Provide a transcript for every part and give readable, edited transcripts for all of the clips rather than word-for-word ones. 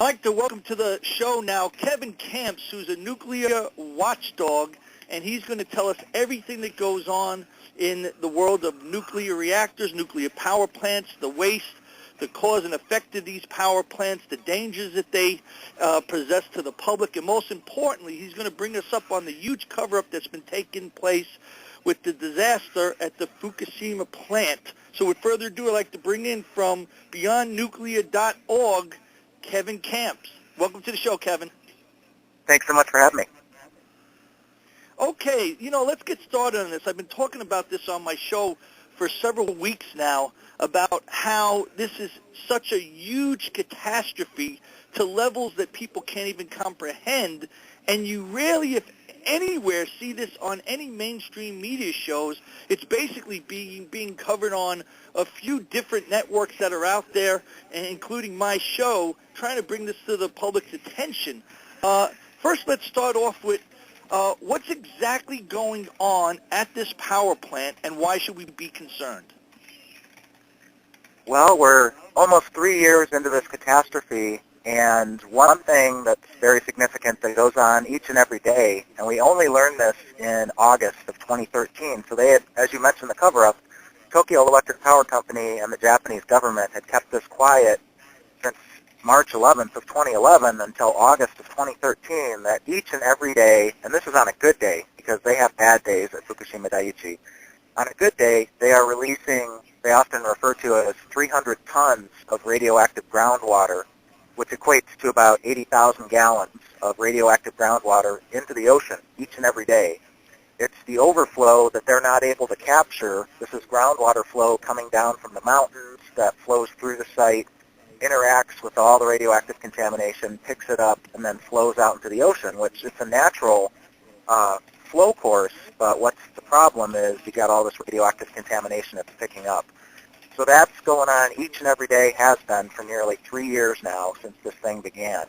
I'd like to welcome to the show now Kevin Kamps, who's a nuclear watchdog, and he's going to tell us everything that goes on in the world of nuclear reactors, nuclear power plants, the waste, the cause and effect of these power plants, the dangers that they possess to the public, and most importantly, he's going to bring us up on the huge cover-up that's been taking place with the disaster at the Fukushima plant. So with further ado, I'd like to bring in from beyondnuclear.org, Kevin Kamps. Welcome to the show, Kevin. Thanks so much for having me. Okay, let's get started on this. I've been talking about this on my show for several weeks now about how this is such a huge catastrophe to levels that people can't even comprehend, and you rarely, if anywhere, see this on any mainstream media shows. It's basically being covered on a few different networks that are out there, including my show, trying to bring this to the public's attention. First, let's start off with what's exactly going on at this power plant, and why should we be concerned? Well, we're almost 3 years into this catastrophe, and one thing that's very significant that goes on each and every day, and we only learned this in August of 2013. So they had, as you mentioned, the cover-up, Tokyo Electric Power Company and the Japanese government had kept this quiet since March 11th of 2011 until August of 2013, that each and every day, and this is on a good day because they have bad days at Fukushima Daiichi, on a good day they are releasing, they often refer to it as 300 tons of radioactive groundwater, which equates to about 80,000 gallons of radioactive groundwater into the ocean each and every day. It's the overflow that they're not able to capture. This is groundwater flow coming down from the mountains that flows through the site, interacts with all the radioactive contamination, picks it up, and then flows out into the ocean, which is a natural flow course, but what's the problem is you got all this radioactive contamination it's picking up. So that's going on each and every day, has been for nearly 3 years now since this thing began.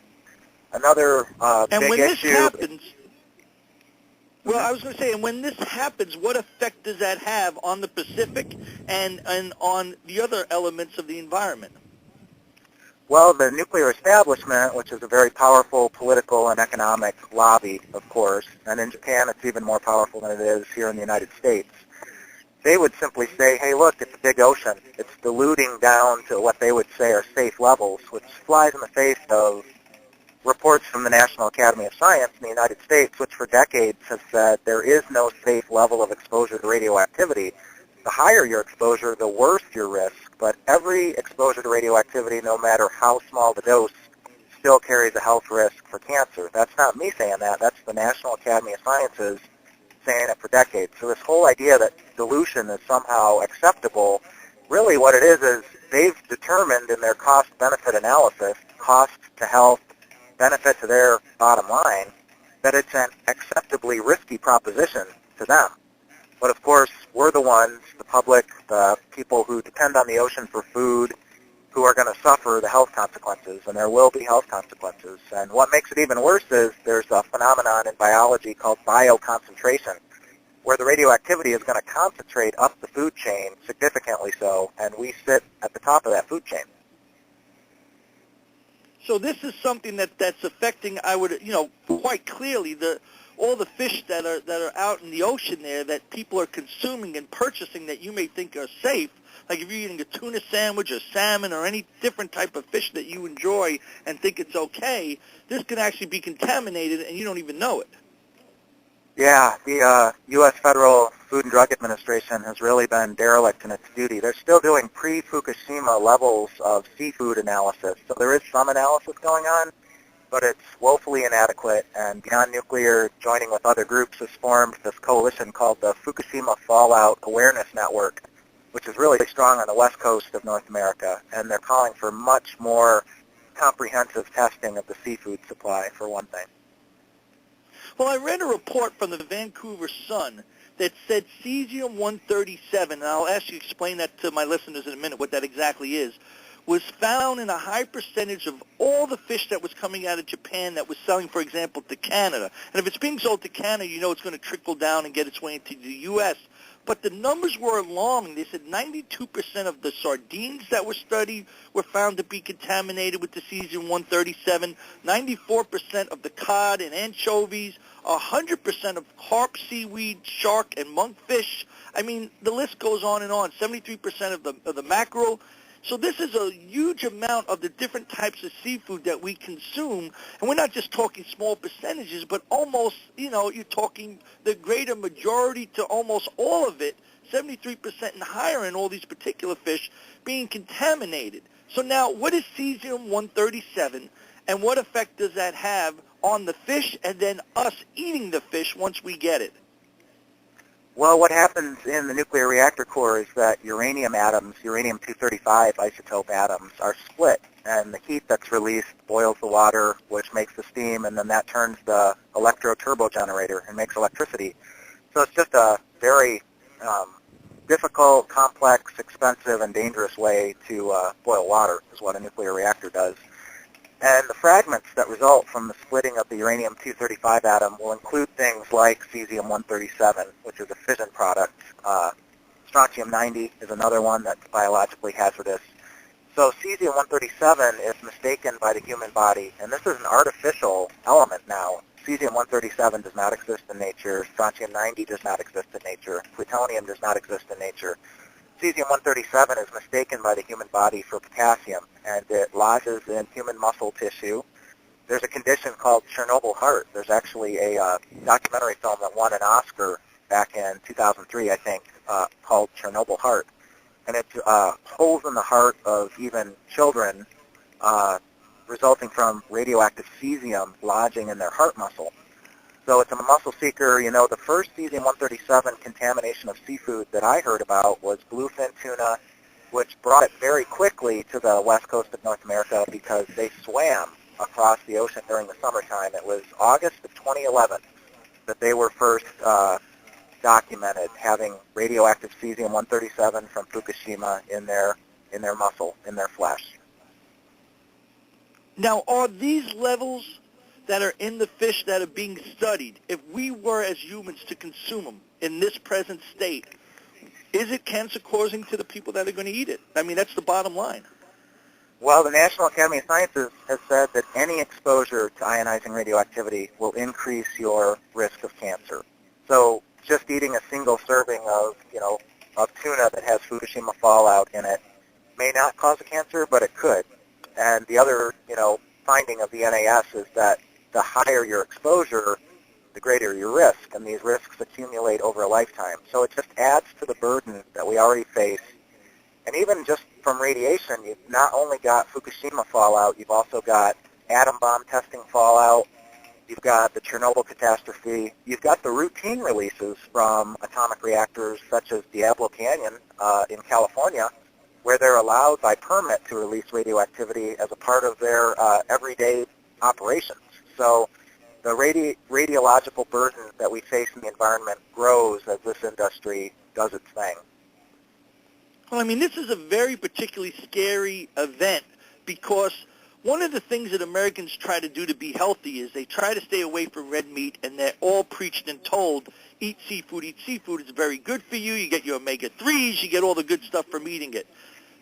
Another big when issue... this happens, well, I was going to say, and when this happens, what effect does that have on the Pacific and on the other elements of the environment? Well, the nuclear establishment, which is a very powerful political and economic lobby, of course, and in Japan it's even more powerful than it is here in the United States, they would simply say, hey, look, it's a big ocean. It's diluting down to what they would say are safe levels, which flies in the face of reports from the National Academy of Science in the United States, which for decades have said there is no safe level of exposure to radioactivity. The higher your exposure, the worse your risk, but every exposure to radioactivity, no matter how small the dose, still carries a health risk for cancer. That's not me saying that. That's the National Academy of Sciences saying it for decades. So this whole idea that dilution is somehow acceptable, really what it is they've determined in their cost-benefit analysis, cost to health, benefit to their bottom line, that it's an acceptably risky proposition to them. But of course, we're the ones, the public, the people who depend on the ocean for food, who are going to suffer the health consequences, and there will be health consequences. And what makes it even worse is there's a phenomenon in biology called bioconcentration, where the radioactivity is going to concentrate up the food chain, significantly so, and we sit at the top of that food chain. So this is something that's affecting, I would, quite clearly all the fish that are out in the ocean there that people are consuming and purchasing that you may think are safe. Like if you're eating a tuna sandwich or salmon or any different type of fish that you enjoy and think it's okay, this can actually be contaminated and you don't even know it. Yeah, the U.S. Federal Food and Drug Administration has really been derelict in its duty. They're still doing pre-Fukushima levels of seafood analysis, so there is some analysis going on, but it's woefully inadequate, and Beyond Nuclear, joining with other groups, has formed this coalition called the Fukushima Fallout Awareness Network, which is really strong on the west coast of North America, and they're calling for much more comprehensive testing of the seafood supply, for one thing. Well, I read a report from the Vancouver Sun that said cesium-137, and I'll ask you to explain that to my listeners in a minute, what that exactly is, was found in a high percentage of all the fish that was coming out of Japan that was selling, for example, to Canada. And if it's being sold to Canada, you know it's going to trickle down and get its way into the U.S. but the numbers were alarming. They said 92% of the sardines that were studied were found to be contaminated with the cesium-137, 94% of the cod and anchovies, 100% of carp, seaweed, shark, and monkfish. I mean, the list goes on and on. 73% of the mackerel. So this is a huge amount of the different types of seafood that we consume, and we're not just talking small percentages, but almost, you're talking the greater majority to almost all of it, 73% and higher in all these particular fish being contaminated. So now, what is cesium-137, and what effect does that have on the fish and then us eating the fish once we get it? Well, what happens in the nuclear reactor core is that uranium atoms, uranium-235 isotope atoms, are split, and the heat that's released boils the water, which makes the steam, and then that turns the electro-turbo generator and makes electricity. So it's just a very difficult, complex, expensive, and dangerous way to boil water, is what a nuclear reactor does. And the fragments that result from the splitting of the uranium-235 atom will include things like cesium-137, which is a fission product. Strontium-90 is another one that's biologically hazardous. So cesium-137 is mistaken by the human body, and this is an artificial element now. Cesium-137 does not exist in nature. Strontium-90 does not exist in nature. Plutonium does not exist in nature. Cesium-137 is mistaken by the human body for potassium, and it lodges in human muscle tissue. There's a condition called Chernobyl heart. There's actually a documentary film that won an Oscar back in 2003, I think, called Chernobyl heart. And it's holes in the heart of even children resulting from radioactive cesium lodging in their heart muscle. So it's a muscle seeker. The first cesium-137 contamination of seafood that I heard about was bluefin tuna, which brought it very quickly to the west coast of North America because they swam across the ocean during the summertime. It was August of 2011 that they were first documented having radioactive cesium-137 from Fukushima in their muscle, in their flesh. Now, are these levels that are in the fish that are being studied, if we were as humans to consume them in this present state, is it cancer-causing to the people that are going to eat it? I mean, that's the bottom line. Well, the National Academy of Sciences has said that any exposure to ionizing radioactivity will increase your risk of cancer. So just eating a single serving of tuna that has Fukushima fallout in it may not cause a cancer, but it could. And the other, finding of the NAS is that the higher your exposure, the greater your risk, and these risks accumulate over a lifetime. So it just adds to the burden that we already face. And even just from radiation, you've not only got Fukushima fallout, you've also got atom bomb testing fallout, you've got the Chernobyl catastrophe, you've got the routine releases from atomic reactors such as Diablo Canyon in California, where they're allowed by permit to release radioactivity as a part of their everyday operations. So the radiological burden that we face in the environment grows as this industry does its thing. Well, I mean, this is a very particularly scary event because one of the things that Americans try to do to be healthy is they try to stay away from red meat, and they're all preached and told, eat seafood, it's very good for you, you get your omega-3s, you get all the good stuff from eating it.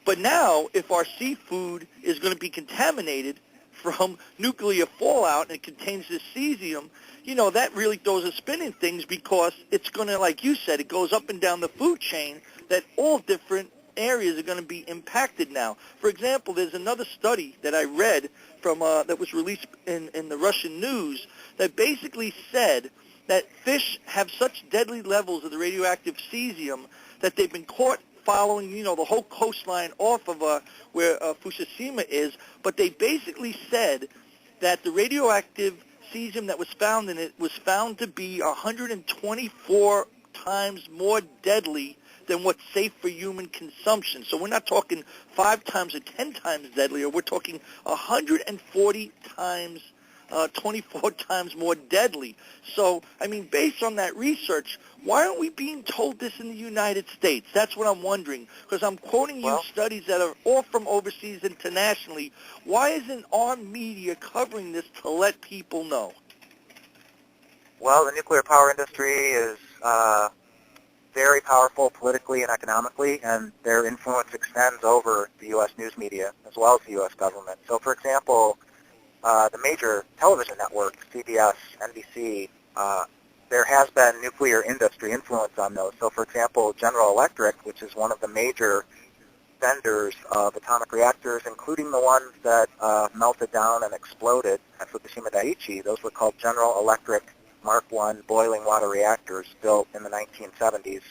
But now, if our seafood is going to be contaminated from nuclear fallout and it contains this cesium, that really throws a spin in things because it's going to, like you said, it goes up and down the food chain that all different areas are going to be impacted now. For example, there's another study that I read from that was released in the Russian news that basically said that fish have such deadly levels of the radioactive cesium that they've been caught following, the whole coastline off of where Fukushima is, but they basically said that the radioactive cesium that was found in it was found to be 124 times more deadly than what's safe for human consumption. So we're not talking 5 times or 10 times deadlier. We're talking 140 times, 24 times more deadly. So, I mean, based on that research, why aren't we being told this in the United States? That's what I'm wondering, because I'm quoting you studies that are all from overseas internationally. Why isn't our media covering this to let people know? Well, the nuclear power industry is very powerful politically and economically, and their influence extends over the U.S. news media as well as the U.S. government. So, for example, the major television networks, CBS, NBC, there has been nuclear industry influence on those. So, for example, General Electric, which is one of the major vendors of atomic reactors, including the ones that melted down and exploded at Fukushima Daiichi, those were called General Electric Mark I boiling water reactors built in the 1970s.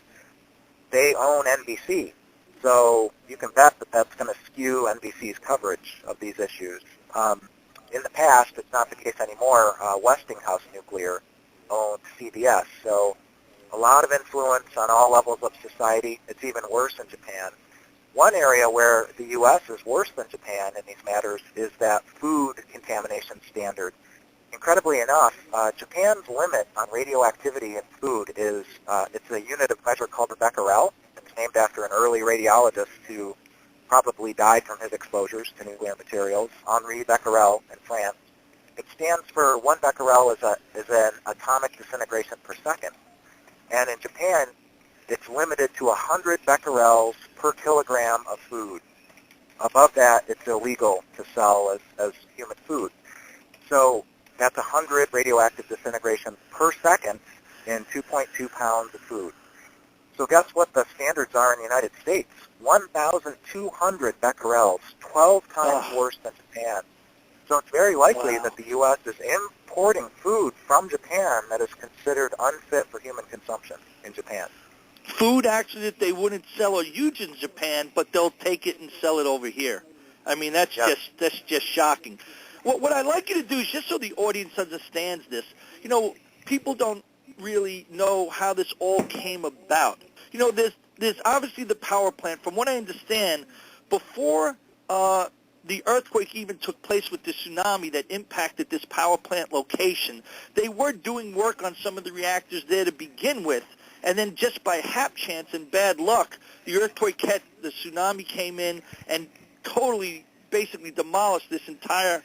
They own NBC, so you can bet that that's going to skew NBC's coverage of these issues. In the past, it's not the case anymore. Westinghouse Nuclear owned CBS, so a lot of influence on all levels of society. It's even worse in Japan. One area where the U.S. is worse than Japan in these matters is that food contamination standard. Incredibly enough, Japan's limit on radioactivity in food is, it's a unit of measure called the becquerel. It's named after an early radiologist who probably died from his exposures to nuclear materials, Henri Becquerel in France. It stands for 1 becquerel is an atomic disintegration per second. And in Japan, it's limited to 100 becquerels per kilogram of food. Above that, it's illegal to sell as human food. So that's 100 radioactive disintegration per second in 2.2 pounds of food. So guess what the standards are in the United States? 1,200 becquerels, 12 times worse than Japan. So it's very likely that the U.S. is importing food from Japan that is considered unfit for human consumption in Japan. Food, actually, that they wouldn't sell or use in Japan, but they'll take it and sell it over here. I mean, that's just shocking. What I'd like you to do is, just so the audience understands this, you know, people don't really know how this all came about. You know, there's obviously the power plant. From what I understand, before the earthquake even took place with the tsunami that impacted this power plant location, they were doing work on some of the reactors there to begin with. And then just by hap chance and bad luck, the earthquake hit, the tsunami came in and totally basically demolished this entire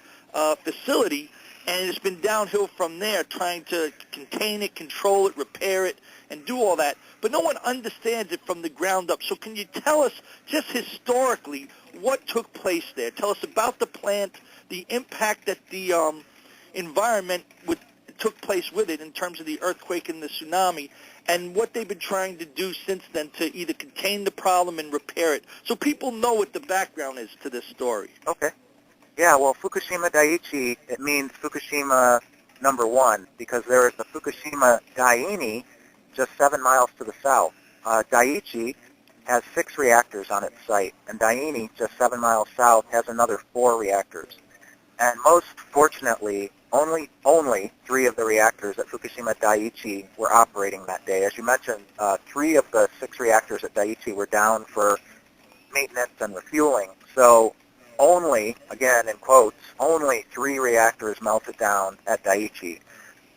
facility, and it's been downhill from there, trying to contain it, control it, repair it, and do all that. But no one understands it from the ground up. So can you tell us, just historically, what took place there? Tell us about the plant, the impact that the environment took place with it in terms of the earthquake and the tsunami, and what they've been trying to do since then to either contain the problem and repair it, so people know what the background is to this story. Okay. Yeah, well, Fukushima Daiichi, it means Fukushima number 1, because there is the Fukushima Daini just 7 miles to the south. Daiichi has 6 reactors on its site, and Daini, just 7 miles south, has another 4 reactors. And most fortunately, only 3 of the reactors at Fukushima Daiichi were operating that day. As you mentioned, 3 of the 6 reactors at Daiichi were down for maintenance and refueling. So only, again in quotes, only 3 reactors melted down at Daiichi.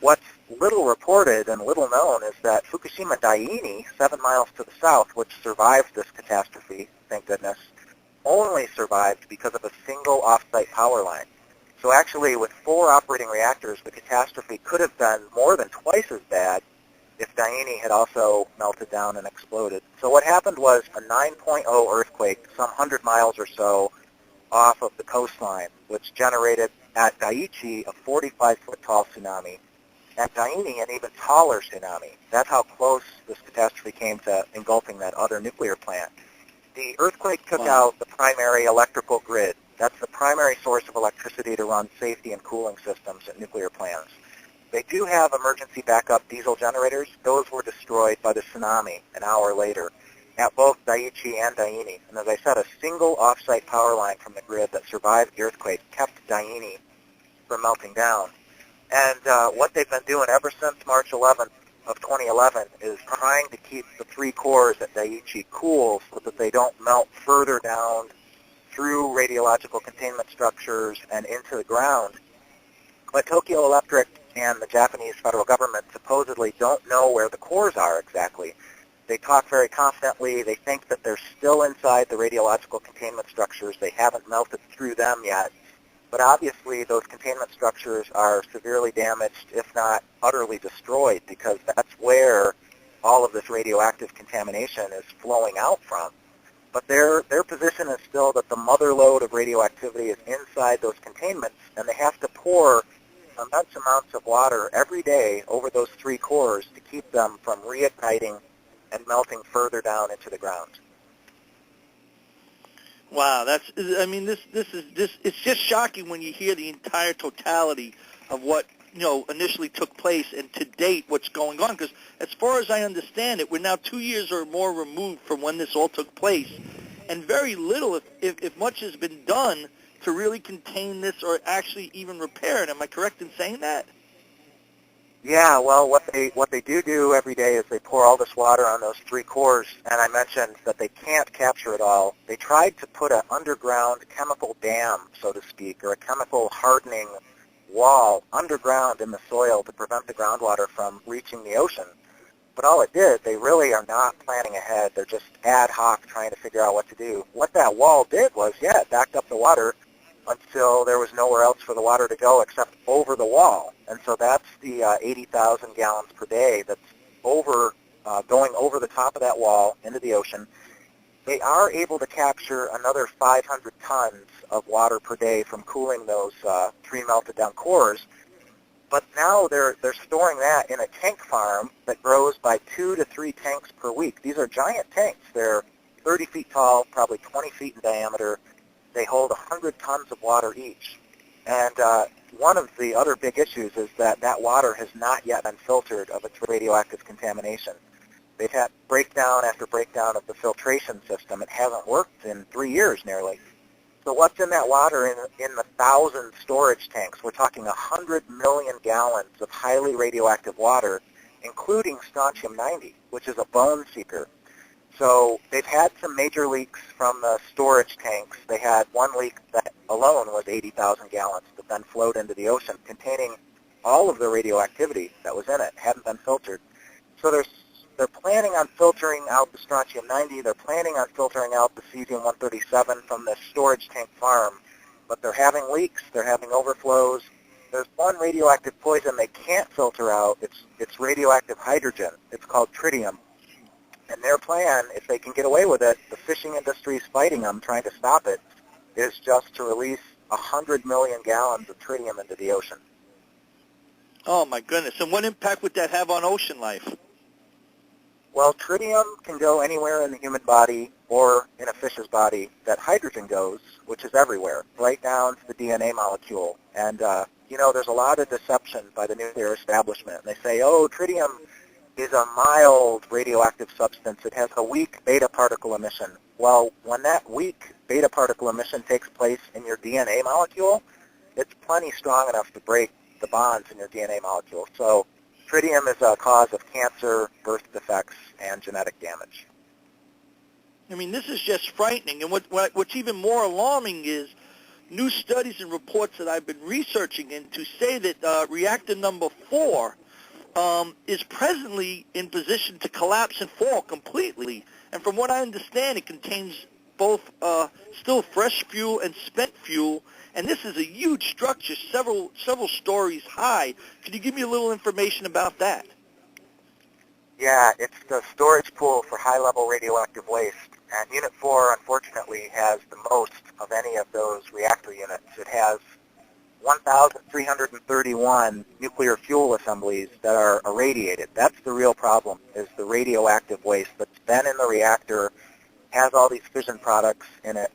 What's little reported and little known is that Fukushima Daini, 7 miles to the south, which survived this catastrophe, thank goodness, only survived because of a single off-site power line. So actually, with 4 operating reactors, the catastrophe could have been more than twice as bad if Daini had also melted down and exploded. So what happened was a 9.0 earthquake, some 100 miles or so off of the coastline, which generated at Daiichi a 45-foot tall tsunami. At Daini, an even taller tsunami. That's how close this catastrophe came to engulfing that other nuclear plant. The earthquake took out the primary electrical grid. That's the primary source of electricity to run safety and cooling systems at nuclear plants. They do have emergency backup diesel generators. Those were destroyed by the tsunami an hour later at both Daiichi and Daini. And as I said, a single off-site power line from the grid that survived the earthquake kept Daini from melting down. And what they've been doing ever since March 11th of 2011 is trying to keep the 3 cores at Daiichi cool so that they don't melt further down through radiological containment structures and into the ground. But Tokyo Electric and the Japanese federal government supposedly don't know where the cores are exactly. They talk very confidently. They think that they're still inside the radiological containment structures. They haven't melted through them yet. But obviously those containment structures are severely damaged, if not utterly destroyed, because that's where all of this radioactive contamination is flowing out from. But their position is still that the mother load of radioactivity is inside those containments, and they have to pour immense amounts of water every day over those 3 cores to keep them from reigniting and melting further down into the ground. Wow, it's just shocking when you hear the entire totality of what initially took place and to date what's going on, because as far as I understand it, we're now 2 years or more removed from when this all took place, and very little, if much, has been done to really contain this or actually even repair it. Am I correct in saying that? Yeah, well, what they do every day is they pour all this water on those 3 cores, and I mentioned that they can't capture it all. They tried to put an underground chemical dam, so to speak, or a chemical hardening wall underground in the soil to prevent the groundwater from reaching the ocean. But all it did, they really are not planning ahead. They're just ad hoc trying to figure out what to do. What that wall did was, it backed up the water until there was nowhere else for the water to go except over the wall. And so that's the 80,000 gallons per day that's going over the top of that wall into the ocean. They are able to capture another 500 tons of water per day from cooling those 3 melted down cores. But now they're storing that in a tank farm that grows by 2 to 3 tanks per week. These are giant tanks. They're 30 feet tall, probably 20 feet in diameter. They hold 100 tons of water each. And one of the other big issues is that water has not yet been filtered of its radioactive contamination. They've had breakdown after breakdown of the filtration system. It hasn't worked in 3 years nearly. So what's in that water in the 1,000 storage tanks? We're talking 100 million gallons of highly radioactive water, including strontium-90, which is a bone seeker. So they've had some major leaks from the storage tanks. They had one leak that alone was 80,000 gallons that then flowed into the ocean, containing all of the radioactivity that was in it, hadn't been filtered. So they're planning on filtering out the strontium-90. They're planning on filtering out the cesium-137 from the storage tank farm. But they're having leaks. They're having overflows. There's one radioactive poison they can't filter out. It's radioactive hydrogen. It's called tritium. And their plan, if they can get away with it, the fishing industry is fighting them, trying to stop it, is just to release 100 million gallons of tritium into the ocean. Oh, my goodness. And what impact would that have on ocean life? Well, tritium can go anywhere in the human body or in a fish's body that hydrogen goes, which is everywhere, right down to the DNA molecule. And, there's a lot of deception by the nuclear establishment. They say, tritium is a mild radioactive substance. It has a weak beta particle emission. Well, when that weak beta particle emission takes place in your DNA molecule, it's plenty strong enough to break the bonds in your DNA molecule. So tritium is a cause of cancer, birth defects, and genetic damage. I mean, this is just frightening. And what's even more alarming is new studies and reports that I've been researching into say that reactor number 4 is presently in position to collapse and fall completely. And from what I understand, it contains both still fresh fuel and spent fuel. And this is a huge structure, several stories high. Could you give me a little information about that? Yeah, it's the storage pool for high-level radioactive waste. And Unit 4, unfortunately, has the most of any of those reactor units. It has 1,331 nuclear fuel assemblies that are irradiated. That's the real problem, is the radioactive waste that's been in the reactor, has all these fission products in it.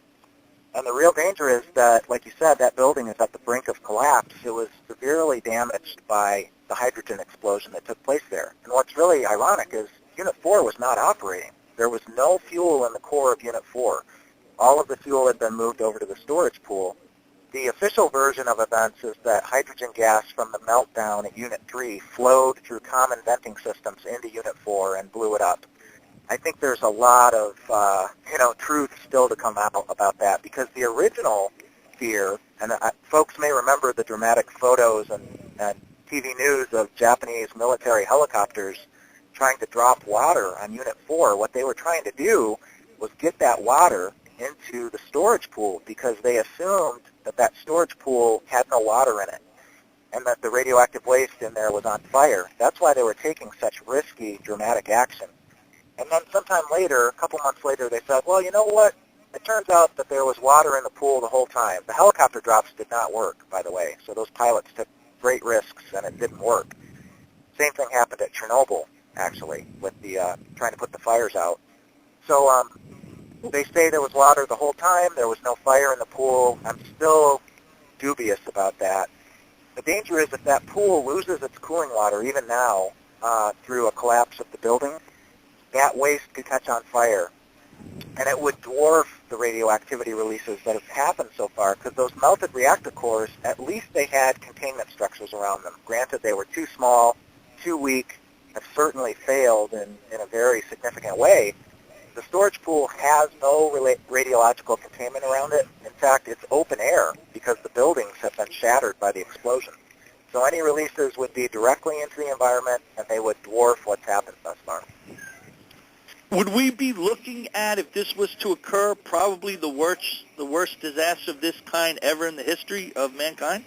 And the real danger is that, like you said, that building is at the brink of collapse. It was severely damaged by the hydrogen explosion that took place there. And what's really ironic is Unit 4 was not operating. There was no fuel in the core of Unit 4. All of the fuel had been moved over to the storage pool. The official version of events is that hydrogen gas from the meltdown at Unit 3 flowed through common venting systems into Unit 4 and blew it up. I think there's a lot of, truth still to come out about that, because the original fear, and folks may remember the dramatic photos and TV news of Japanese military helicopters trying to drop water on Unit 4. What they were trying to do was get that water into the storage pool because they assumed that storage pool had no water in it. and that the radioactive waste in there was on fire. That's why they were taking such risky, dramatic action. And then sometime later, a couple months later, they said, well, you know what? It turns out that there was water in the pool the whole time. The helicopter drops did not work, by the way, so those pilots took great risks, and it didn't work. Same thing happened at Chernobyl, actually, with the trying to put the fires out. So they say there was water the whole time. There was no fire in the pool. I'm still dubious about that. The danger is if that pool loses its cooling water, even now, through a collapse of the building, that waste could catch on fire. And it would dwarf the radioactivity releases that have happened so far, because those melted reactor cores, at least they had containment structures around them. Granted, they were too small, too weak, have certainly failed in a very significant way. The storage pool has no radiological containment around it. In fact, it's open air because the buildings have been shattered by the explosion. So any releases would be directly into the environment, and they would dwarf what's happened thus far. Would we be looking at, if this was to occur, probably the worst disaster of this kind ever in the history of mankind?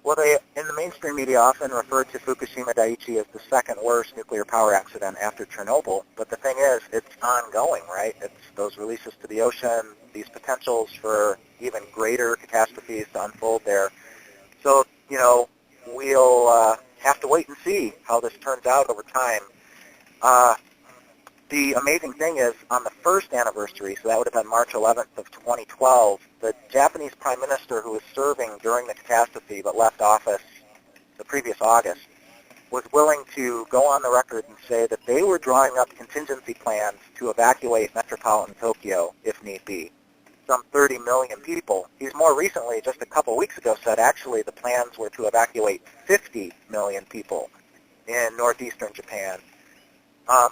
Well, they, in the mainstream media, often refer to Fukushima Daiichi as the second worst nuclear power accident after Chernobyl. But the thing is, it's ongoing, right? It's those releases to the ocean, these potentials for even greater catastrophes to unfold there. So, you know, we'll have to wait and see how this turns out over time. The amazing thing is, on the first anniversary, so that would have been March 11th of 2012, the Japanese Prime Minister who was serving during the catastrophe but left office the previous August was willing to go on the record and say that they were drawing up contingency plans to evacuate metropolitan Tokyo if need be. Some 30 million people. He's more recently, just a couple weeks ago, said actually the plans were to evacuate 50 million people in northeastern Japan.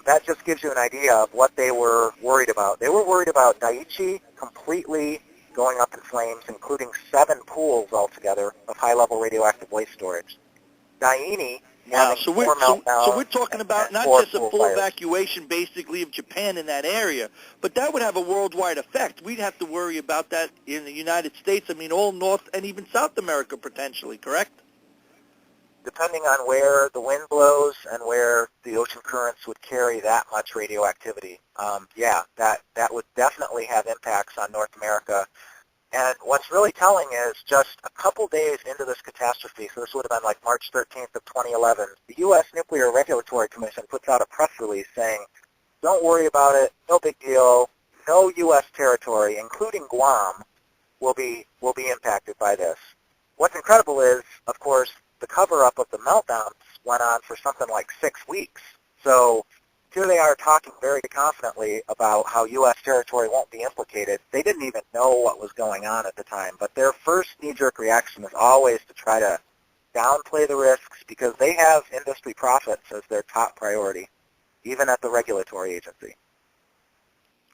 That just gives you an idea of what they were worried about. They were worried about Daiichi completely going up in flames, including 7 pools altogether of high-level radioactive waste storage. Daini having 4 meltdowns. So we're talking about not just a full evacuation, basically, of Japan in that area, but that would have a worldwide effect. We'd have to worry about that in the United States. I mean, all North and even South America, potentially, correct? Depending on where the wind blows and where the ocean currents would carry that much radioactivity, that would definitely have impacts on North America. And what's really telling is just a couple days into this catastrophe, so this would have been like March 13th of 2011, the U.S. Nuclear Regulatory Commission puts out a press release saying, don't worry about it, no big deal, no U.S. territory, including Guam, will be impacted by this. What's incredible is, of course, the cover-up of the meltdowns went on for something like 6 weeks. So here they are talking very confidently about how U.S. territory won't be implicated. They didn't even know what was going on at the time, but their first knee-jerk reaction is always to try to downplay the risks because they have industry profits as their top priority, even at the regulatory agency.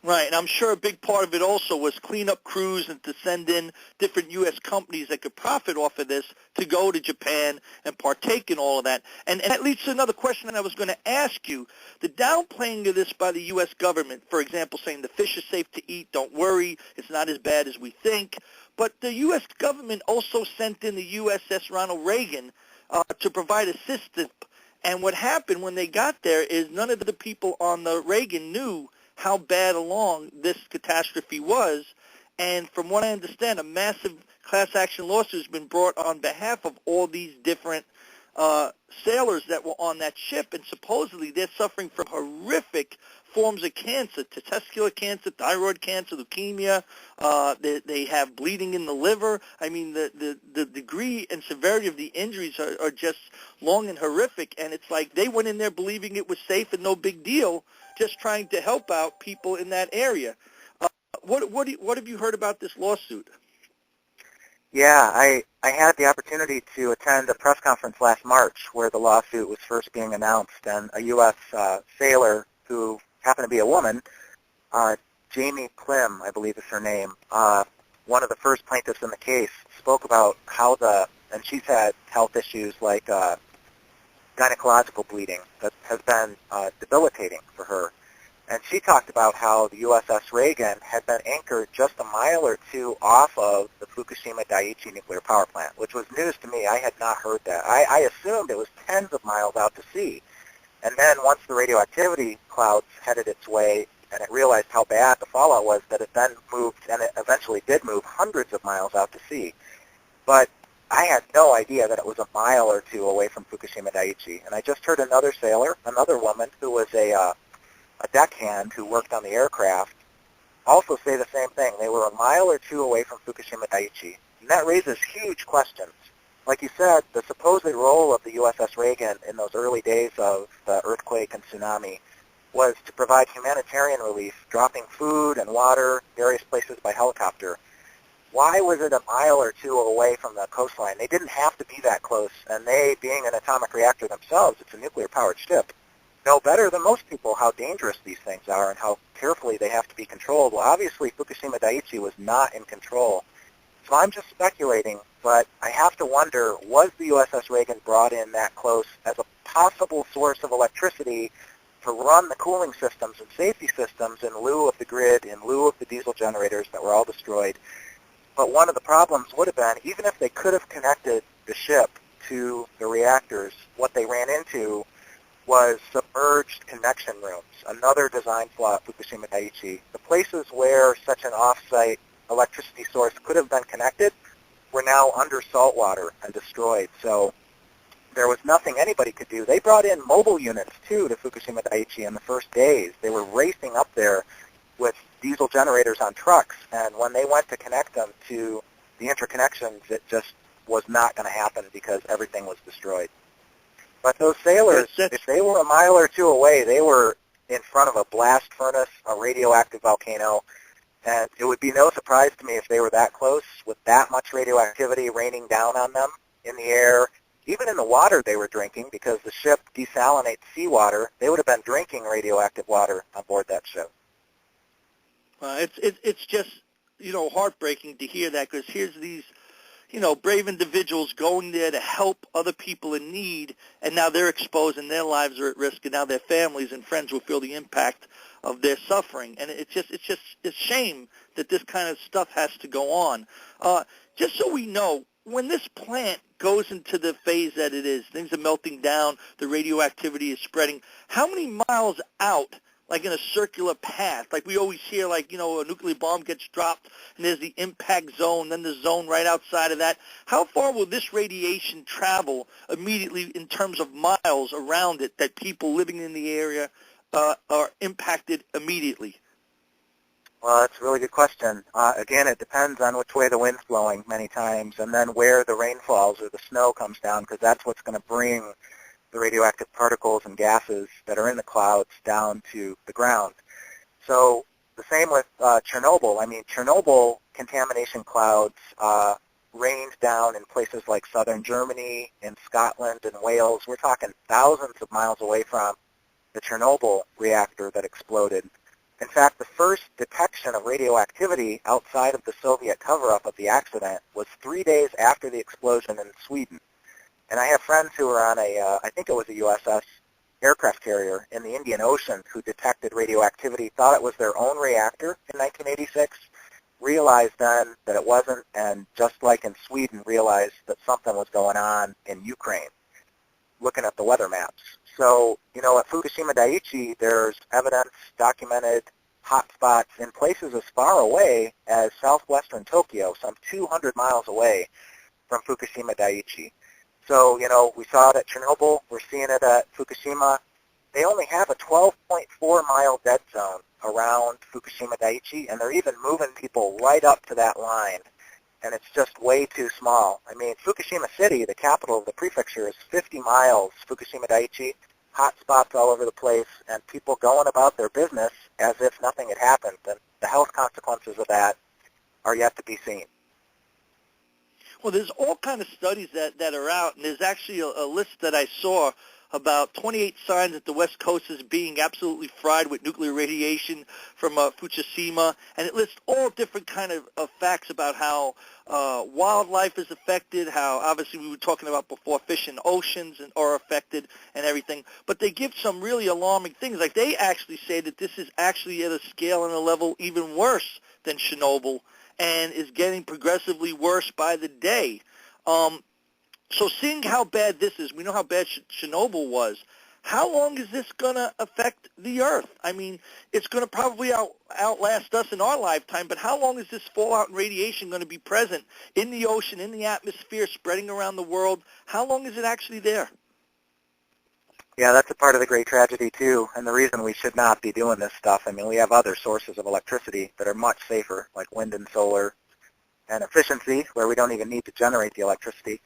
Right, and I'm sure a big part of it also was cleanup crews and to send in different U.S. companies that could profit off of this to go to Japan and partake in all of that. And that leads to another question that I was going to ask you. The downplaying of this by the U.S. government, for example, saying the fish is safe to eat, don't worry, it's not as bad as we think. But the U.S. government also sent in the USS Ronald Reagan to provide assistance. And what happened when they got there is none of the people on the Reagan knew how bad along this catastrophe was. And from what I understand, a massive class action lawsuit has been brought on behalf of all these different sailors that were on that ship, and supposedly they're suffering from horrific forms of cancer, testicular cancer, thyroid cancer, leukemia. They have bleeding in the liver. I mean, the degree and severity of the injuries are just long and horrific, and it's like they went in there believing it was safe and no big deal, just trying to help out people in that area. What have you heard about this lawsuit? Yeah, I had the opportunity to attend a press conference last March where the lawsuit was first being announced, and a U.S. sailor who happened to be a woman, Jamie Klim, I believe is her name, one of the first plaintiffs in the case, spoke about how and she's had health issues like gynecological bleeding that has been debilitating for her. And she talked about how the USS Reagan had been anchored just a mile or two off of the Fukushima Daiichi nuclear power plant, which was news to me. I had not heard that. I assumed it was tens of miles out to sea. And then once the radioactivity clouds headed its way and it realized how bad the fallout was, that it then moved, and it eventually did move hundreds of miles out to sea. But I had no idea that it was a mile or two away from Fukushima Daiichi. And I just heard another sailor, another woman who was a deckhand who worked on the aircraft, also say the same thing. They were a mile or two away from Fukushima Daiichi. And that raises huge questions. Like you said, the supposed role of the USS Reagan in those early days of the earthquake and tsunami was to provide humanitarian relief, dropping food and water various places by helicopter. Why was it a mile or two away from the coastline? They didn't have to be that close, and they, being an atomic reactor themselves, it's a nuclear-powered ship, know better than most people how dangerous these things are and how carefully they have to be controlled. Well, obviously, Fukushima Daiichi was not in control. So I'm just speculating, but I have to wonder, was the USS Reagan brought in that close as a possible source of electricity to run the cooling systems and safety systems in lieu of the grid, in lieu of the diesel generators that were all destroyed? But one of the problems would have been, even if they could have connected the ship to the reactors, what they ran into was submerged connection rooms, another design flaw at Fukushima Daiichi. The places where such an off-site electricity source could have been connected were now under salt water and destroyed. So there was nothing anybody could do. They brought in mobile units, too, to Fukushima Daiichi in the first days. They were racing up there with diesel generators on trucks, and when they went to connect them to the interconnections, it just was not going to happen because everything was destroyed. But those sailors, if they were a mile or two away, they were in front of a blast furnace, a radioactive volcano, and it would be no surprise to me if they were that close with that much radioactivity raining down on them in the air, even in the water they were drinking, because the ship desalinates seawater. They would have been drinking radioactive water on board that ship. It's just, heartbreaking to hear that, because here's these, brave individuals going there to help other people in need, and now they're exposed and their lives are at risk, and now their families and friends will feel the impact of their suffering. And it's a shame that this kind of stuff has to go on. Just so we know, when this plant goes into the phase that it is, things are melting down, the radioactivity is spreading, how many miles out, like in a circular path, like we always hear, like, a nuclear bomb gets dropped and there's the impact zone, then the zone right outside of that. How far will this radiation travel immediately in terms of miles around it that people living in the area are impacted immediately? Well, that's a really good question. Again, it depends on which way the wind's blowing many times, and then where the rain falls or the snow comes down, because that's what's going to bring the radioactive particles and gases that are in the clouds down to the ground. So the same with Chernobyl. I mean, Chernobyl contamination clouds rained down in places like southern Germany, in Scotland, and Wales. We're talking thousands of miles away from the Chernobyl reactor that exploded. In fact, the first detection of radioactivity outside of the Soviet cover-up of the accident was 3 days after the explosion in Sweden. And I have friends who were on I think it was a USS aircraft carrier in the Indian Ocean who detected radioactivity, thought it was their own reactor in 1986, realized then that it wasn't, and just like in Sweden, realized that something was going on in Ukraine, looking at the weather maps. So, at Fukushima Daiichi, there's evidence, documented hotspots in places as far away as southwestern Tokyo, some 200 miles away from Fukushima Daiichi. So, we saw it at Chernobyl. We're seeing it at Fukushima. They only have a 12.4-mile dead zone around Fukushima Daiichi, and they're even moving people right up to that line. And it's just way too small. I mean, Fukushima City, the capital of the prefecture, is 50 miles. Fukushima Daiichi, hot spots all over the place, and people going about their business as if nothing had happened. And the health consequences of that are yet to be seen. Well, there's all kind of studies that are out, and there's actually a list that I saw about 28 signs that the West Coast is being absolutely fried with nuclear radiation from Fukushima, and it lists all different kind of facts about how wildlife is affected, how obviously we were talking about before fish in oceans are affected and everything, but they give some really alarming things. Like they actually say that this is actually at a scale and a level even worse than Chernobyl and is getting progressively worse by the day. So seeing how bad this is, we know how bad Chernobyl was. How long is this going to affect the Earth? I mean, it's going to probably outlast us in our lifetime, but how long is this fallout and radiation going to be present in the ocean, in the atmosphere, spreading around the world? How long is it actually there? Yeah, that's a part of the great tragedy, too, and the reason we should not be doing this stuff. I mean, we have other sources of electricity that are much safer, like wind and solar, and efficiency, where we don't even need to generate the electricity.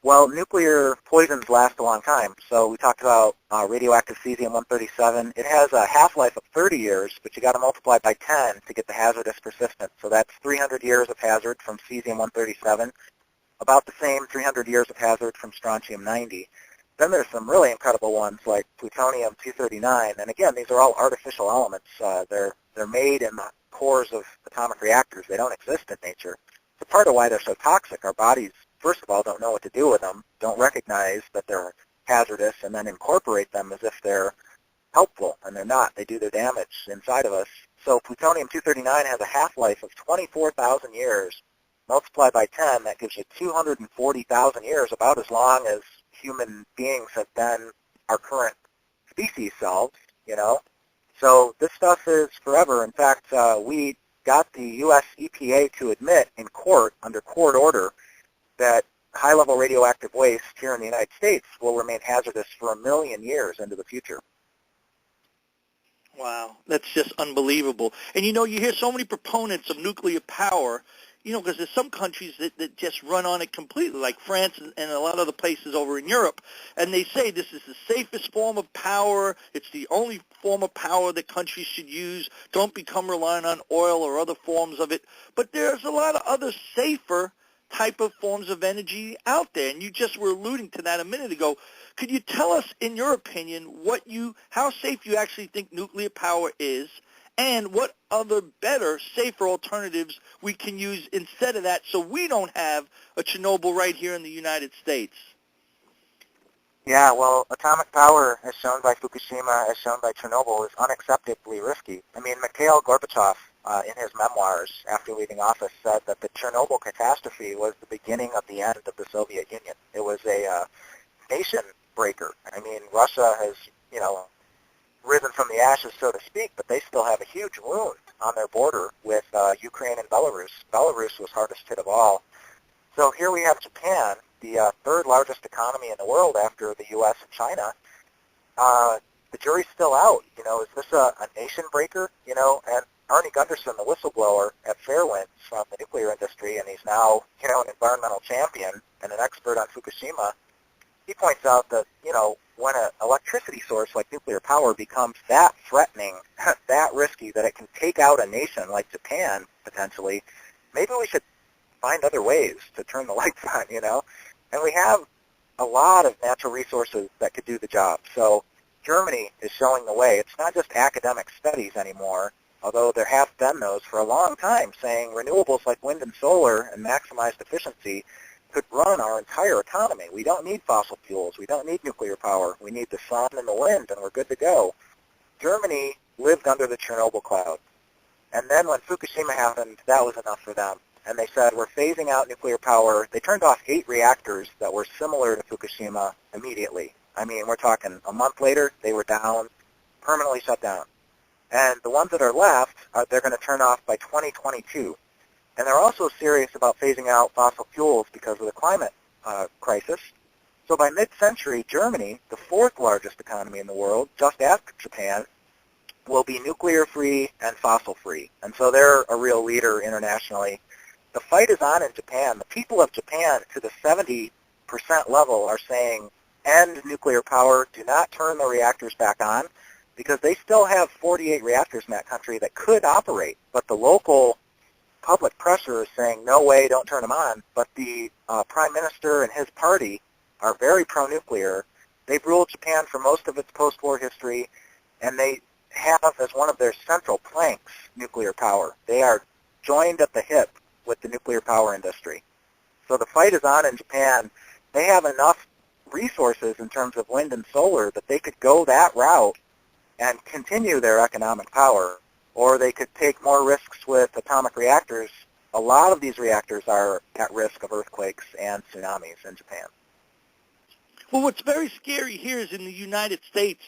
Well, nuclear poisons last a long time. So we talked about radioactive cesium-137. It has a half-life of 30 years, but you got to multiply by 10 to get the hazardous persistence. So that's 300 years of hazard from cesium-137, about the same 300 years of hazard from strontium-90. Then there's some really incredible ones like plutonium-239. And again, these are all artificial elements. They're made in the cores of atomic reactors. They don't exist in nature. It's a part of why they're so toxic. Our bodies, first of all, don't know what to do with them, don't recognize that they're hazardous, and then incorporate them as if they're helpful, and they're not. They do their damage inside of us. So plutonium-239 has a half-life of 24,000 years. Multiply by 10, that gives you 240,000 years, about as long as human beings have been our current species selves, you know. So this stuff is forever. In fact, we got the U.S. EPA to admit in court, under court order, that high-level radioactive waste here in the United States will remain hazardous for 1 million years into the future. Wow, that's just unbelievable. And, you know, you hear so many proponents of nuclear power, you know, because there's some countries that just run on it completely, like France and a lot of other places over in Europe, and they say this is the safest form of power, it's the only form of power that countries should use, don't become reliant on oil or other forms of it. But there's a lot of other safer type of forms of energy out there, and you just were alluding to that a minute ago. Could you tell us, in your opinion, how safe you actually think nuclear power is, and what other better, safer alternatives we can use instead of that so we don't have a Chernobyl right here in the United States? Yeah, well, atomic power, as shown by Fukushima, as shown by Chernobyl, is unacceptably risky. I mean, Mikhail Gorbachev, in his memoirs after leaving office, said that the Chernobyl catastrophe was the beginning of the end of the Soviet Union. It was a nation breaker. I mean, Russia has, you know, risen from the ashes, so to speak, but they still have a huge wound on their border with Ukraine and Belarus. Belarus was hardest hit of all. So here we have Japan, the third largest economy in the world after the U.S. and China. The jury's still out. You know, is this a nation breaker? You know, and Arnie Gunderson, the whistleblower at Fairwinds from the nuclear industry, and he's now, you know, an environmental champion and an expert on Fukushima, he points out that, you know, when an electricity source like nuclear power becomes that threatening, that risky, that it can take out a nation like Japan, potentially, maybe we should find other ways to turn the lights on, you know? And we have a lot of natural resources that could do the job. So Germany is showing the way. It's not just academic studies anymore, although there have been those for a long time saying renewables like wind and solar and maximized efficiency could run our entire economy. We don't need fossil fuels. We don't need nuclear power. We need the sun and the wind, and we're good to go. Germany lived under the Chernobyl cloud. And then when Fukushima happened, that was enough for them. And they said, we're phasing out nuclear power. They turned off 8 reactors that were similar to Fukushima immediately. I mean, we're talking a month later, they were down, permanently shut down. And the ones that are left, they're going to turn off by 2022. And they're also serious about phasing out fossil fuels because of the climate crisis. So by mid-century, Germany, the 4th largest economy in the world, just after Japan, will be nuclear-free and fossil-free. And so they're a real leader internationally. The fight is on in Japan. The people of Japan, to the 70% level, are saying, end nuclear power, do not turn the reactors back on, because they still have 48 reactors in that country that could operate. But the local public pressure is saying, no way, don't turn them on. But the prime minister and his party are very pro-nuclear. They've ruled Japan for most of its post-war history, and they have as one of their central planks nuclear power. They are joined at the hip with the nuclear power industry. So the fight is on in Japan. They have enough resources in terms of wind and solar that they could go that route and continue their economic power, or they could take more risks with atomic reactors. A lot of these reactors are at risk of earthquakes and tsunamis in Japan. Well, what's very scary here is in the United States,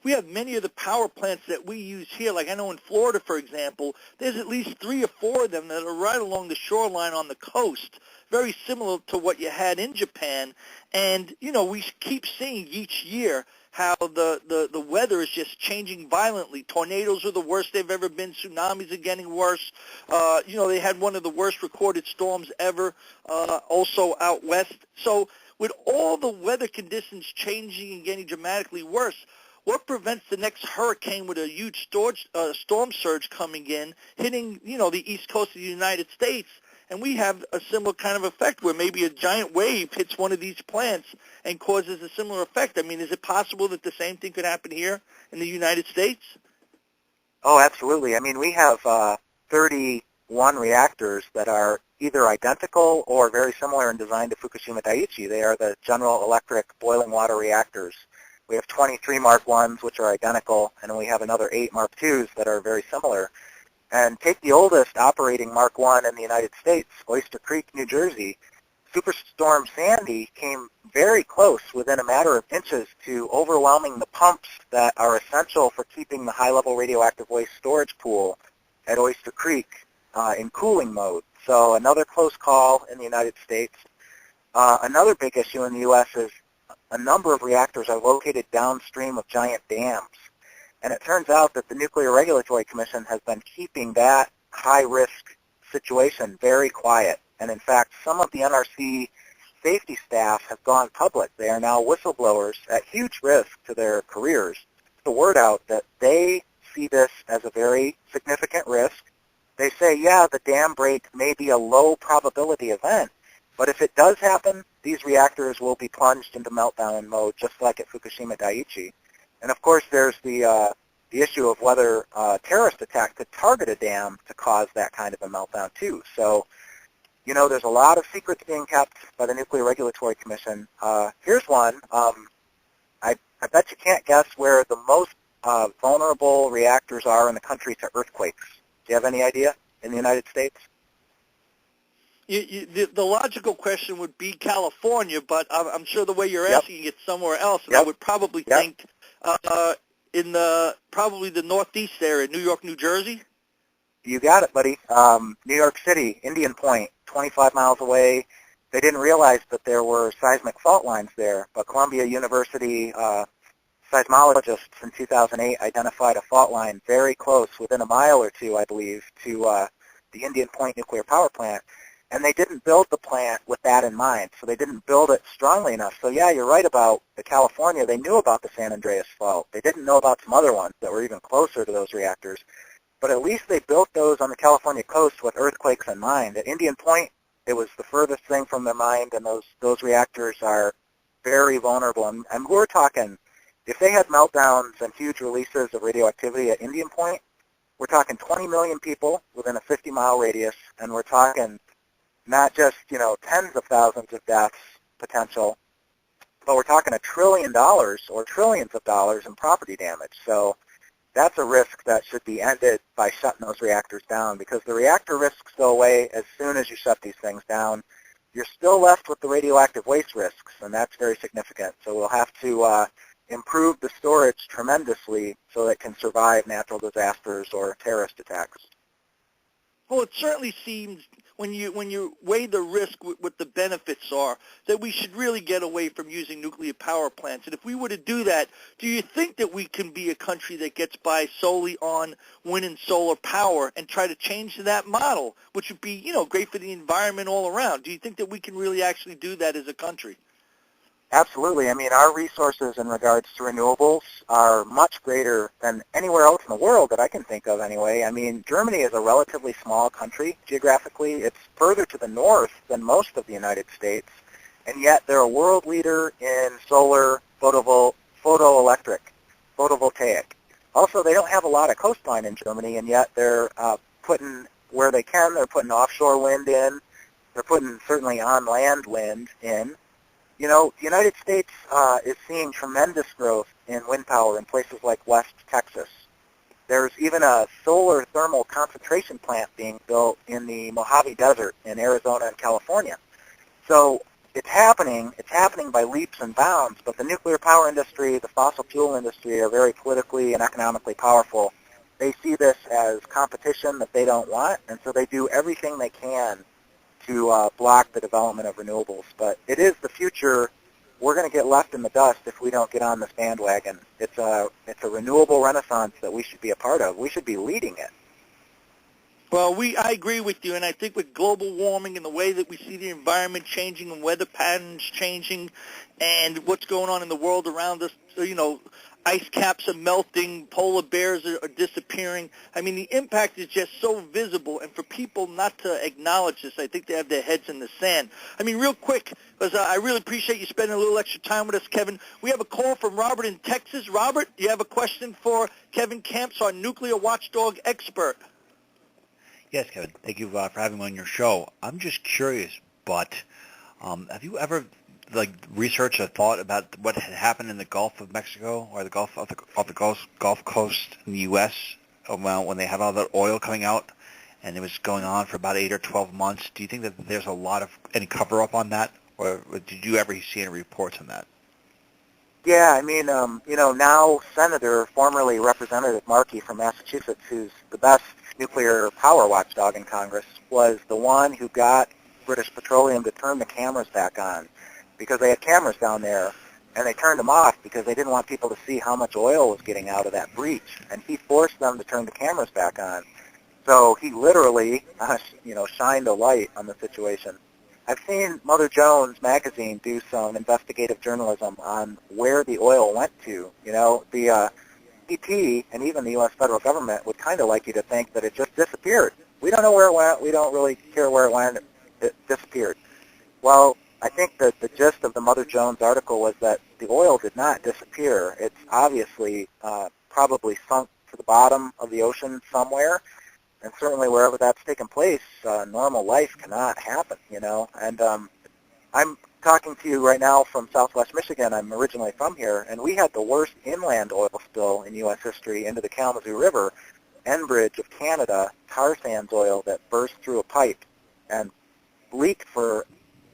we have many of the power plants that we use here. Like I know in Florida, for example, there's at least 3 or 4 of them that are right along the shoreline on the coast, very similar to what you had in Japan. And, you know, we keep seeing each year how the weather is just changing violently. Tornadoes are the worst they've ever been. Tsunamis are getting worse. You know, they had one of the worst recorded storms ever, also out west. So with all the weather conditions changing and getting dramatically worse, what prevents the next hurricane with a huge storm surge coming in, hitting, you know, the east coast of the United States, and we have a similar kind of effect where maybe a giant wave hits one of these plants and causes a similar effect? I mean, is it possible that the same thing could happen here in the United States? Oh, absolutely. I mean, we have 31 reactors that are either identical or very similar in design to Fukushima Daiichi. They are the General Electric boiling water reactors. We have 23 Mark 1s, which are identical, and we have another 8 Mark 2s that are very similar. And take the oldest operating Mark 1 in the United States, Oyster Creek, New Jersey. Superstorm Sandy came very close, within a matter of inches, to overwhelming the pumps that are essential for keeping the high-level radioactive waste storage pool at Oyster Creek in cooling mode. So another close call in the United States. Another big issue in the U.S. is a number of reactors are located downstream of giant dams. And it turns out that the Nuclear Regulatory Commission has been keeping that high-risk situation very quiet. And in fact, some of the NRC safety staff have gone public. They are now whistleblowers at huge risk to their careers. The word out that they see this as a very significant risk. They say, yeah, the dam break may be a low probability event, but if it does happen, these reactors will be plunged into meltdown mode, just like at Fukushima Daiichi. And of course, there's the issue of whether a terrorist attack could target a dam to cause that kind of a meltdown too. So, you know, there's a lot of secrets being kept by the Nuclear Regulatory Commission. Here's one. I bet you can't guess where the most vulnerable reactors are in the country to earthquakes. Do you have any idea in the United States? The logical question would be California, but I'm sure the way you're asking it's somewhere else, and I would probably think in probably the Northeast area, New York, New Jersey. You got it, buddy. New York City, Indian Point, 25 miles away. They didn't realize that there were seismic fault lines there, but Columbia University seismologists in 2008 identified a fault line very close, within a mile or two, I believe, to the Indian Point nuclear power plant. And they didn't build the plant with that in mind, so they didn't build it strongly enough. So yeah, you're right about the California. They knew about the San Andreas fault. They didn't know about some other ones that were even closer to those reactors. But at least they built those on the California coast with earthquakes in mind. At Indian Point, it was the furthest thing from their mind, and those reactors are very vulnerable. And we're talking, if they had meltdowns and huge releases of radioactivity at Indian Point, we're talking 20 million people within a 50-mile radius, and we're talking not just, you know, tens of thousands of deaths potential, but we're talking $1 trillion or trillions of dollars in property damage. So that's a risk that should be ended by shutting those reactors down, because the reactor risks go away as soon as you shut these things down. You're still left with the radioactive waste risks, and that's very significant. So we'll have to improve the storage tremendously so that it can survive natural disasters or terrorist attacks. Well, it certainly seems when you weigh the risk with what the benefits are, that we should really get away from using nuclear power plants. And if we were to do that, do you think that we can be a country that gets by solely on wind and solar power and try to change that model, which would be, you know, great for the environment all around? Do you think that we can really actually do that as a country? Absolutely. I mean, our resources in regards to renewables are much greater than anywhere else in the world that I can think of anyway. I mean, Germany is a relatively small country geographically. It's further to the north than most of the United States. and yet they're a world leader in solar photovoltaic. Also, they don't have a lot of coastline in Germany, and yet they're putting, where they can, they're putting offshore wind in. They're putting certainly on-land wind in. You know, the United States is seeing tremendous growth in wind power in places like West Texas. There's even a solar thermal concentration plant being built in the Mojave Desert in Arizona and California. So it's happening by leaps and bounds, but the nuclear power industry, the fossil fuel industry are very politically and economically powerful. They see this as competition that they don't want, and so they do everything they can to block the development of renewables. But it is the future. We're going to get left in the dust if we don't get on this bandwagon. It's a renewable renaissance that we should be a part of. We should be leading it. Well, I agree with you, and I think with global warming and the way that we see the environment changing and weather patterns changing and what's going on in the world around us, you know, ice caps are melting, polar bears are disappearing. I mean, the impact is just so visible, and for people not to acknowledge this, I think they have their heads in the sand. I mean, real quick, because I really appreciate you spending a little extra time with us, Kevin. We have a call from Robert in Texas. Robert, do you have a question for Kevin Kamps, our nuclear watchdog expert? Yes, Kevin. Thank you for having me on your show. I'm just curious, but have you ever researched or thought about what had happened in the Gulf of Mexico or the Gulf of the Gulf Coast in the U.S. when they had all that oil coming out and it was going on for about 8 or 12 months? Do you think that there's a lot of any cover-up on that, or did you ever see any reports on that? Yeah, I mean, you know, now Senator, formerly Representative Markey from Massachusetts, who's the best nuclear power watchdog in Congress, was the one who got British Petroleum to turn the cameras back on, because they had cameras down there, and they turned them off because they didn't want people to see how much oil was getting out of that breach, and he forced them to turn the cameras back on. So he literally, you know, shined a light on the situation. I've seen Mother Jones magazine do some investigative journalism on where the oil went to. You know, the EP and even the U.S. federal government would kind of like you to think that it just disappeared. We don't know where it went. We don't really care where it went. It disappeared. Well, I think that the gist of the Mother Jones article was that the oil did not disappear. It's obviously probably sunk to the bottom of the ocean somewhere, and certainly wherever that's taken place, normal life cannot happen, you know. And I'm talking to you right now from Southwest Michigan. I'm originally from here, and we had the worst inland oil spill in U.S. history into the Kalamazoo River. Enbridge of Canada, tar sands oil that burst through a pipe and leaked for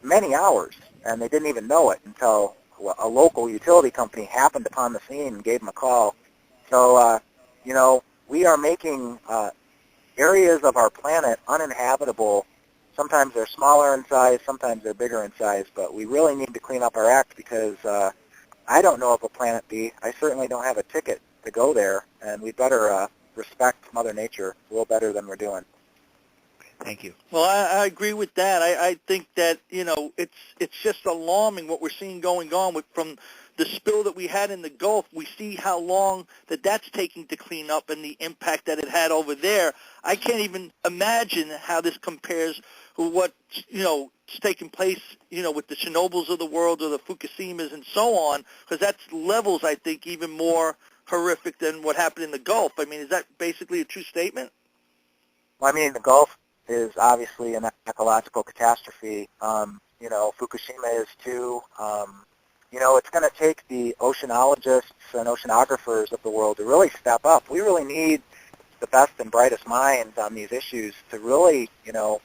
many hours, and they didn't even know it until a local utility company happened upon the scene and gave them a call. So, you know, we are making areas of our planet uninhabitable. Sometimes they're smaller in size, sometimes they're bigger in size, but we really need to clean up our act because I don't know of a planet B. I certainly don't have a ticket to go there, and we better respect Mother Nature a little better than we're doing. Thank you. Well, I agree with that. I think that, you know, it's just alarming what we're seeing going on from the spill that we had in the Gulf. We see how long that's taking to clean up and the impact that it had over there. I can't even imagine how this compares with what, you know, is taking place, you know, with the Chernobyls of the world or the Fukushimas and so on, because that's levels, I think, even more horrific than what happened in the Gulf. I mean, is that basically a true statement? Well, I mean, the Gulf is obviously an ecological catastrophe. You know, Fukushima is too. You know, it's going to take the oceanologists and oceanographers of the world to really step up. We really need the best and brightest minds on these issues to really, you know,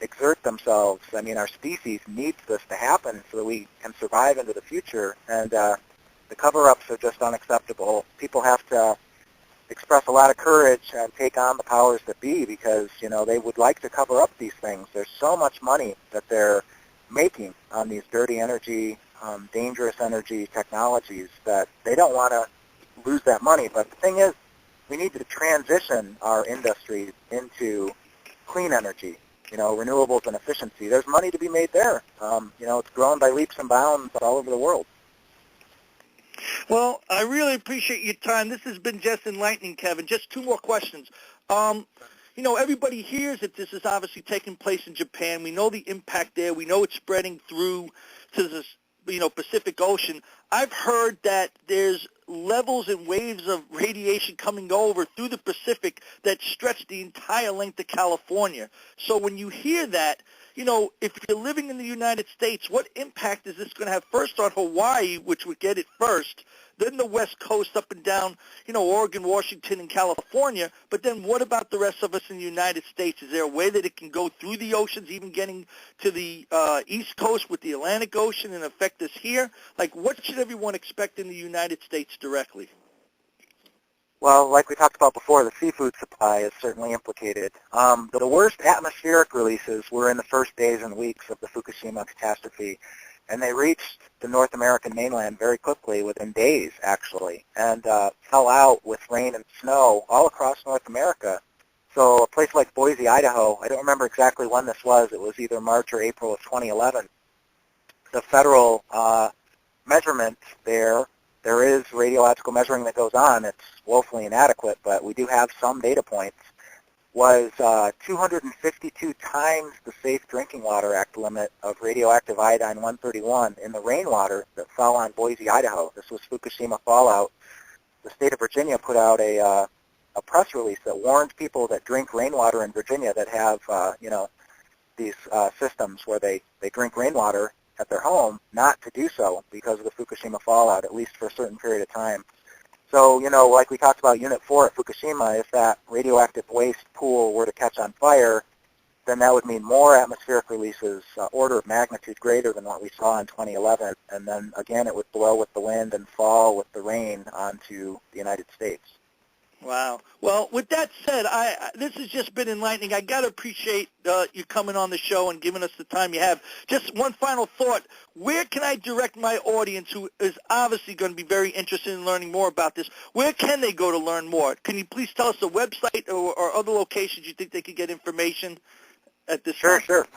exert themselves. I mean, our species needs this to happen so that we can survive into the future. And the cover-ups are just unacceptable. People have to express a lot of courage and take on the powers that be because, you know, they would like to cover up these things. There's so much money that they're making on these dirty energy, dangerous energy technologies that they don't want to lose that money. But the thing is, we need to transition our industry into clean energy, you know, renewables and efficiency. There's money to be made there. You know, it's grown by leaps and bounds all over the world. Well, I really appreciate your time. This has been just enlightening, Kevin. Just two more questions. You everybody hears that this is obviously taking place in Japan. We know the impact there. We know it's spreading through to the, Pacific Ocean. I've heard that there's levels and waves of radiation coming over through the Pacific that stretch the entire length of California. So when you hear that, if you're living in the United States, what impact is this going to have first on Hawaii, which would get it first, then the West Coast up and down, Oregon, Washington, and California, but then what about the rest of us in the United States? Is there a way that it can go through the oceans, even getting to the East Coast with the Atlantic Ocean and affect us here? Like, what should everyone expect in the United States directly? Well, like we talked about before, the seafood supply is certainly implicated. The worst atmospheric releases were in the first days and weeks of the Fukushima catastrophe, and they reached the North American mainland very quickly, within days, actually, and fell out with rain and snow all across North America. So a place like Boise, Idaho, I don't remember exactly when this was. It was either March or April of 2011. The federal measurement there is radiological measuring that goes on. It's woefully inadequate, but we do have some data points, was 252 times the Safe Drinking Water Act limit of radioactive iodine-131 in the rainwater that fell on Boise, Idaho. This was Fukushima fallout. The state of Virginia put out a press release that warned people that drink rainwater in Virginia that have, these systems where they drink rainwater at their home, not to do so because of the Fukushima fallout, at least for a certain period of time. So, like we talked about Unit 4 at Fukushima, if that radioactive waste pool were to catch on fire, then that would mean more atmospheric releases, order of magnitude greater than what we saw in 2011. And then, again, it would blow with the wind and fall with the rain onto the United States. Wow. Well, with that said, this has just been enlightening. I got to appreciate you coming on the show and giving us the time you have. Just one final thought. Where can I direct my audience who is obviously going to be very interested in learning more about this? Where can they go to learn more? Can you please tell us a website or other locations you think they could get information at this time? Sure.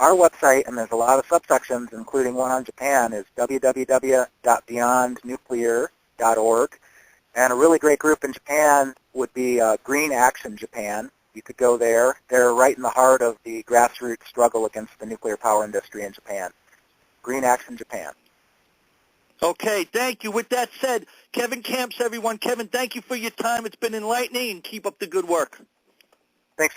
Our website, and there's a lot of subsections, including one on Japan, is www.beyondnuclear.org. And a really great group in Japan would be Green Action Japan. You could go there. They're right in the heart of the grassroots struggle against the nuclear power industry in Japan. Green Action Japan. Okay, thank you. With that said, Kevin Kamps, everyone. Kevin, thank you for your time. It's been enlightening, and keep up the good work.